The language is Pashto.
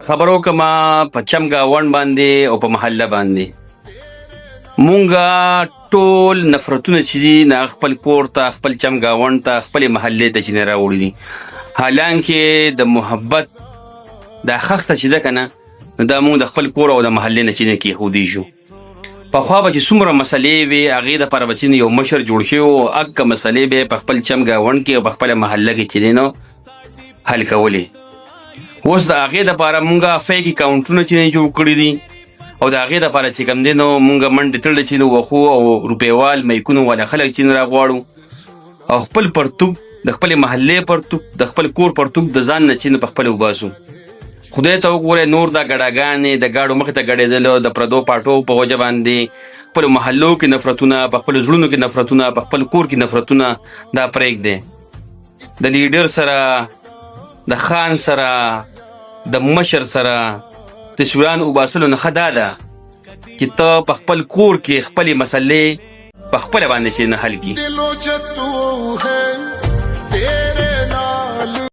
خبرو کما په چمګاونډ باندې او په محله باندې مونږه ټول نفرتونه چې دي نه خپل کور ته خپل چمګاونډ ته خپل محله ته چې نه راوړي دي حالانکه د محبت دا خخته چې ده کنه نو دا مونږ د خپل کور او د محلې نه چې نه کېښودی شو. پخوا به چې څومره مسلې وې هغې دپاره به چې یو مشر جوړ شوی و اکه مسلې به یې په خپل چمګاونډ کې او په خپله محله کې چې دی نو حل کولې. اوس د هغې دپاره مونږه فیک اکاونټونه چې نه جوړ کړي دي او د هغې دپاره چې کوم دی نو مونږ منډې تړلې چې نو وښو او روپیوال میکونو والا خلک چې نه راغواړو او خپل پرتوب د خپلې محلې پرتوب د خپل کور پرتوب د ځان نه چې نه په خپله وباسو. خدای ته وګورئ نور دا ګډاګانې د ګاډو مخې ته ګډېدلو د پردو پاټو په وجه باندې خپلو محلو کې نفرتونه په خپلو زړونو کې نفرتونه په خپل کور کې نفرتونه دا پرېږدی. د لیډر سره د خان سره د مشر سره تصویران وباسلو نه ښه دا ده چې ته په خپل کور کې خپلې مسلې په خپله باندې چې نه حل کړي.